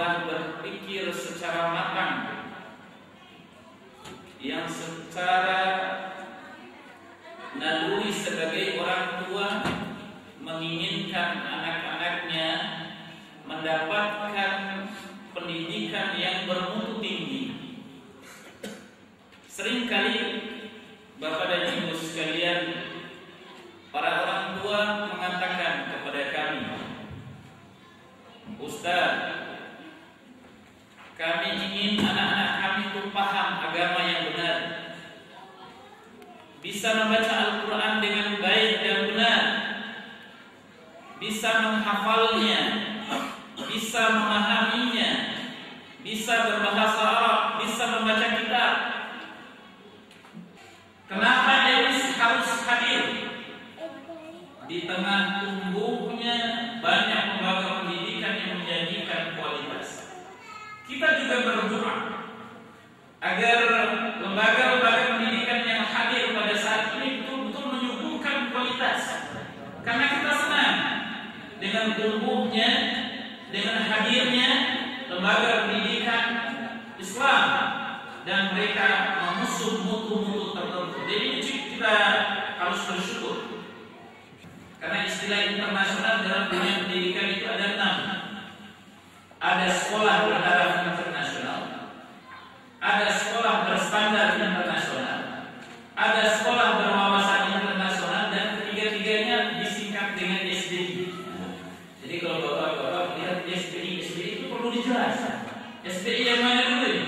telah berpikir secara matang, yang secara naluri sebagai orang tua menginginkan anak-anaknya mendapatkan pendidikan yang bermutu tinggi. Seringkali Bapak dan Ibu sekalian, para orang tua mengatakan kepada kami, Ustaz, kami ingin anak-anak kami itu paham agama yang benar, bisa membaca Al-Quran dengan baik dan benar, bisa menghafalnya, bisa memahaminya, bisa berbahasa Arab, bisa membaca kitab. Kenapa Elis harus hadir? Di tengah tumbuhnya banyak lembaga pendidikan yang menjanjikan kualitas. Kita juga berdoa agar lembaga-lembaga pendidikan yang hadir pada saat ini betul-betul menyuguhkan kualitas. Karena kita senang dengan tumbuhnya, dengan hadirnya lembaga pendidikan Islam, dan mereka mengusung mutu-mutu tertentu. Jadi kita harus bersyukur. Karena istilah internasional dalam dunia pendidikan itu ada 6. Ada sekolah bertaraf internasional, ada sekolah berstandar internasional, ada sekolah berwawasan internasional, dan ketiga-tiganya disingkat dengan SDI. Jadi kalau bapak-bapak lihat SDI itu perlu dijelaskan. SDI yang mana dulu ya?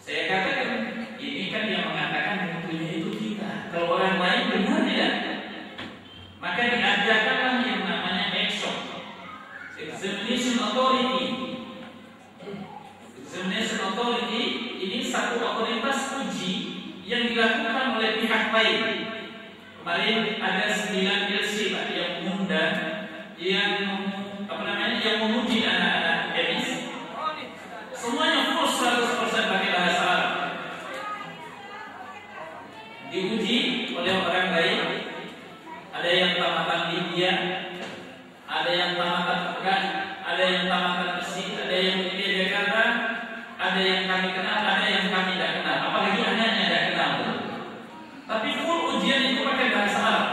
Saya katakan, ini kan yang mengatakan mutunya itu kita. Kalau orang lain benar tidak? Maka diajarkanlah yang namanya Examination Authority. Examination Authority ini satu otoritas uji yang dilakukan oleh pihak lain. Kemarin ada 9 LC Pak yang mengundang, yang menguji anak-anak Elis. Semuanya full 100% pakai bahasa Arab. Diuji oleh orang lain. Ada yang tamatan India, ada yang tamatan Mekah, ada yang tamatan Mesir, ada yang di Jakarta, ada yang kami kenal, ada yang kami tidak kenal. Apalagi anaknya tidak kenal. Tapi full ujian itu pakai bahasa Arab.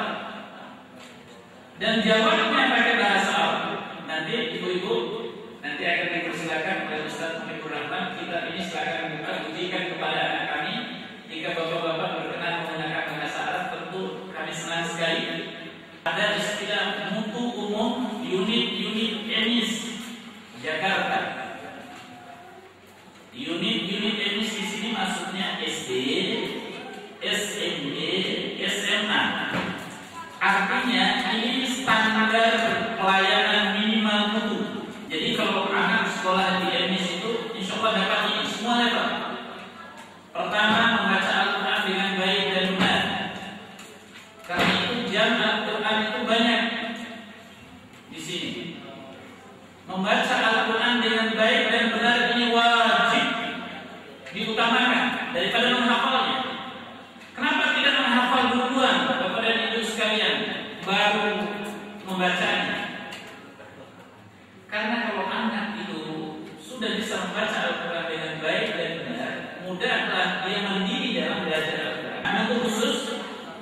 Dan jawabnya pakai bahasa Arab. Nanti ibu-ibu nanti akan dipersilakan oleh Ustaz Habibur Rahman. Kita ini silakan buka ujikan kepada anak kami. Jika bapak-bapak berkenan menggunakan bahasa Arab, tentu kami senang sekali. Ada istilah mutu umum unit EMIS Jakarta. Unit EMIS di sini maksudnya SD, SMP, SMA. Artinya ini standar pelayanan minimal mutu. Jadi kalau anak sekolah di EMIS itu insya Allah dapat ini semua level. Pertama, membaca Al-Quran dengan baik dan benar. Karena itu jam Al-Quran itu banyak di sini. Membaca Al-Quran dengan baik dan benar ini wajib diutamakan daripada menghafalnya. Kenapa tidak menghafal duluan Bapak dan Ibu sekalian baru membacanya? Karena kalau anak itu sudah bisa membaca Al-Quran dengan baik dan benar, mudahlah dia mandiri dalam belajar Al-Quran. Anak itu khusus,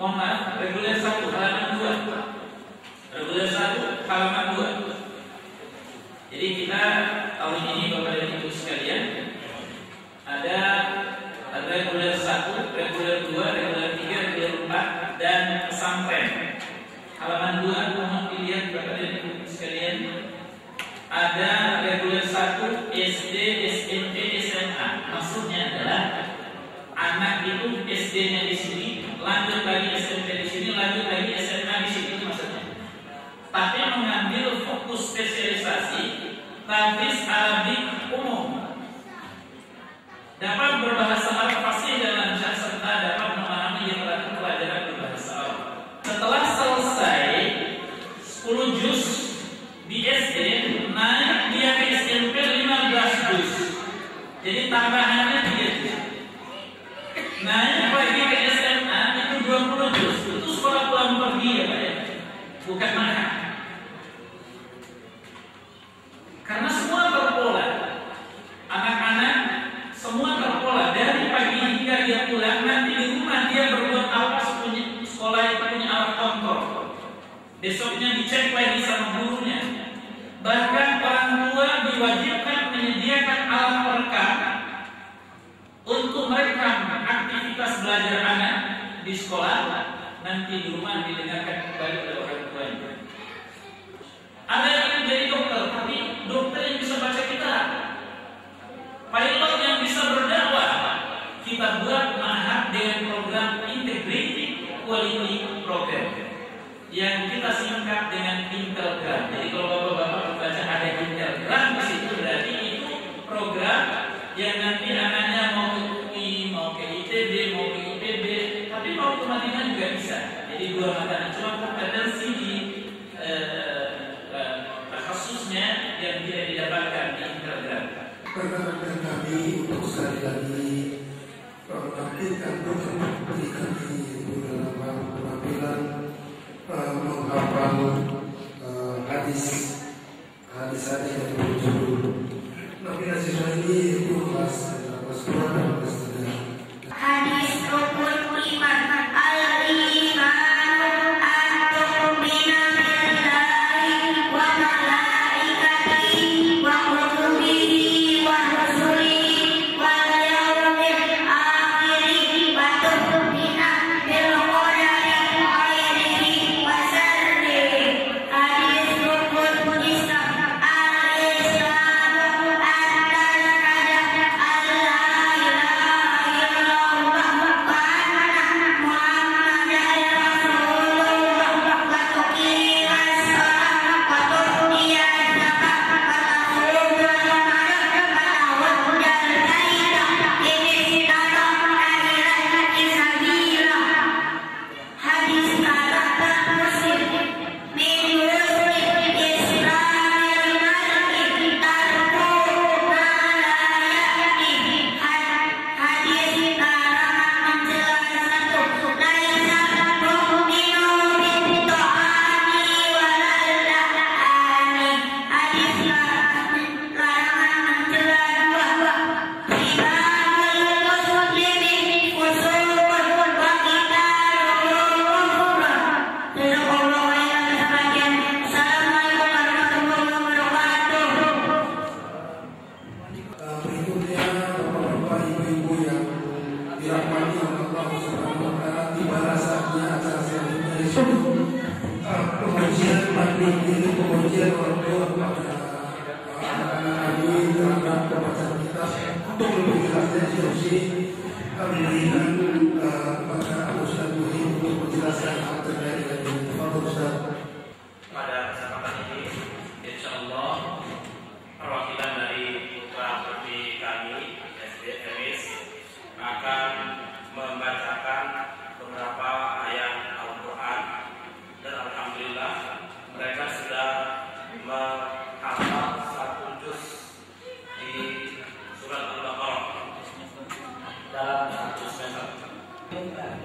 mohon maaf, reguler 1 halaman 2. Reguler 1 halaman 2. Jadi kita tahun ini Bapak dan Ibu sekalian ada reguler 1, reguler 2, reguler 3, reguler 4 dan pesantren. Halaman 2 mohon dilihat Bapak dan Ibu sekalian. Ada reguler 1 SD, SMP, SMA. Maksudnya adalah anak itu SD-nya di sini, lanjut lagi SMP di sini, lanjut lagi SMA di sini, itu maksudnya. Tapi mengambil fokus spesialisasi tahfiz Arabik umum. Dapat berbahasa Arab fasih dan lancar serta dapat memahami yang berarti pelajaran berbahasa Arab. Setelah selesai 10 juz di SD, naik dia ke SMP 15 juz. Jadi tambahannya 3 juz. Naik lagi ke SMA itu 20 juz. Itu sekolah pulang pergi ya Pak ya, bukan mahal. Karena semua berpola. diwajibkan menyediakan alat perekam untuk merekam aktivitas belajar anak di sekolah, nanti di rumah didengarkan kembali oleh orang tuanya. Ada yang ingin jadi dokter, tapi dokter yang bisa baca kitab, pilot yang bisa berdakwah, kita buat ma'had dengan program Integrated Quality Program yang kita singkat dengan Intelgram. Jadi kalau bapak-bapak membaca ada Intelgram di situ, berarti itu program yang nanti anaknya mau ke UI, mau ke ITB, mau ke IPB, tapi mau ke Madinah juga bisa. Jadi dua mata, cuma kompetensi di khususnya yang tidak didapatkan di Intelgram. Perkenalkan kami untuk sekali lagi menampilkan bukti kami dalam penampilan menghafal hadis yang berjudul Nabi Nasir ini itu kelas 2 dan kelas 3. Hadis rukun iman al-iman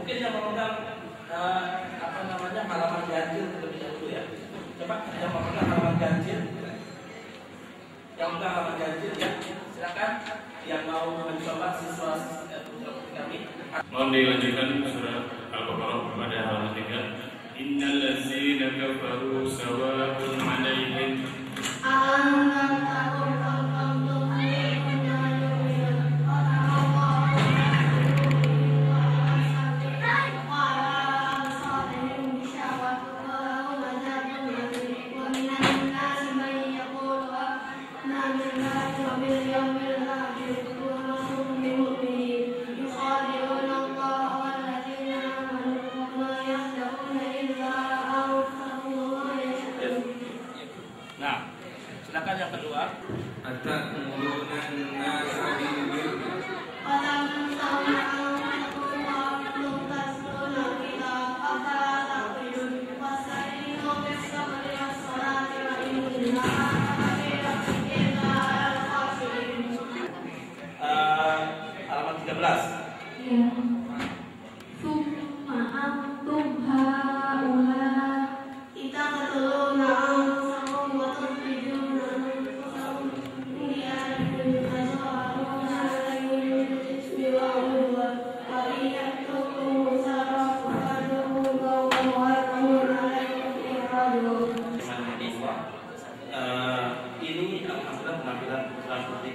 Mungkin yang memegang halaman ganjil terlebih dahulu ya. Coba yang memegang halaman ganjil, ya silakan. Yang mau mencoba siswa kami. Mohon dilanjutkan surat Al-Baqarah pada halaman 3. Innal ladzina kafaru sawa'un 'alaihim yang kedua, halaman 13.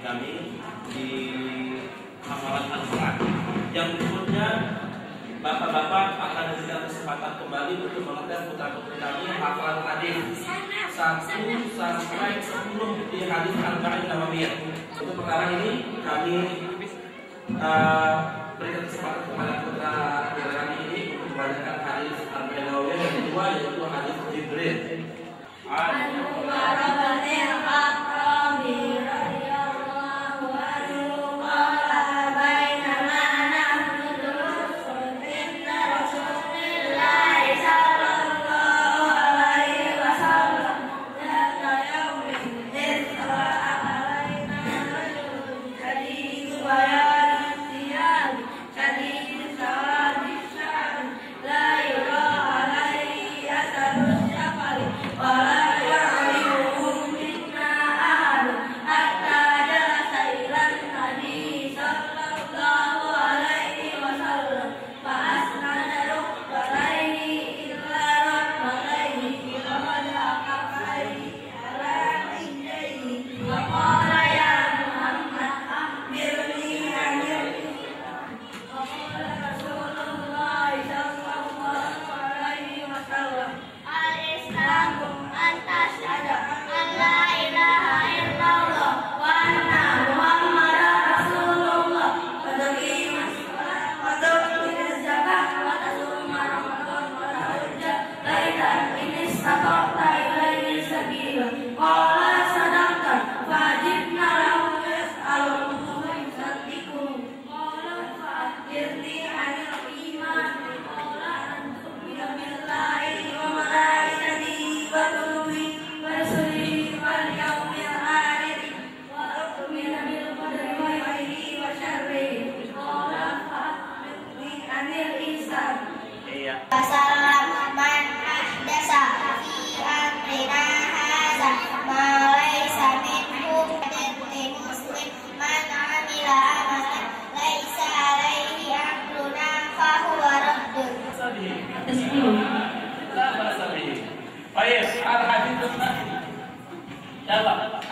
kami di hafalan Al-Quran. Yang berikutnya bapak-bapak akan diberikan kesempatan kembali untuk mengajar putra-putri kami hafalan hadis 1 sampai 10 di hadis Arba'in Nawawiyah. Untuk perkara ini kami berikan kesempatan kepada putra kami ini untuk membacakan hadis Arba'in Nawawiyah yang kedua, yaitu hadis Jibril.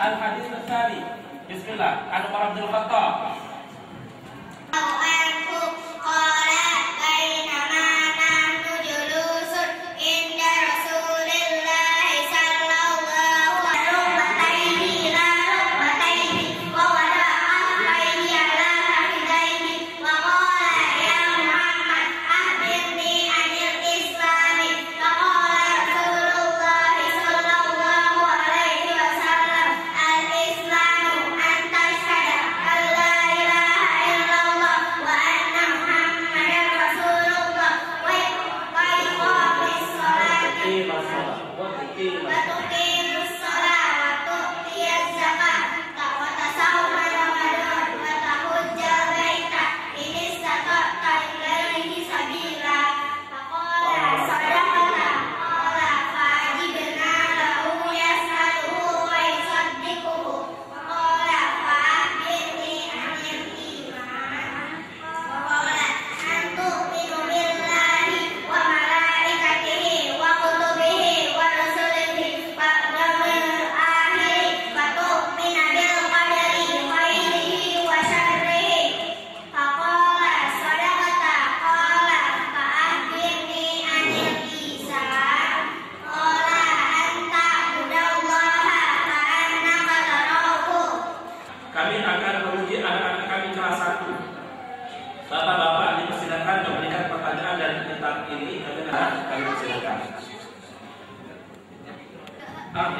Al-Hadis Al-Thani. Bismillah. An Umar bin Khattab. Bapak-bapak dipersilakan memberikan pertanyaan dari kitab ini. Kami persilakan.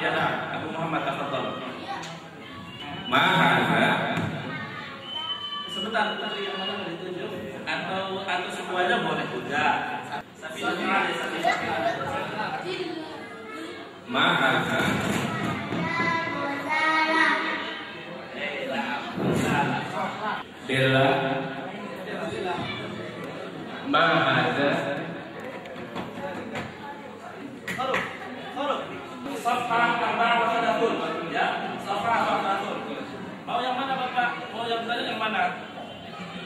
Ya, Abu Muhammad tafadhol. Mahadza. Sebentar, putri yang mana ditunjuk? Atau semuanya boleh juga. Mahadza. Bella. Mahadza. Safha Arba'atun, ya, Safha Arba'atun. Mau yang mana Bapak? Mau yang tadi yang mana?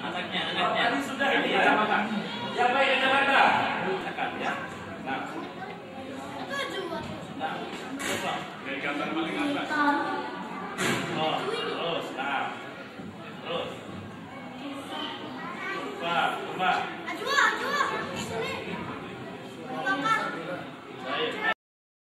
Anaknya. Tadi sudah ini ya, Bapak. Yang baik yang mana? Silakan ya. Nah, coba. Dari gambar paling atas. Oh, terus, nah. Rahmat.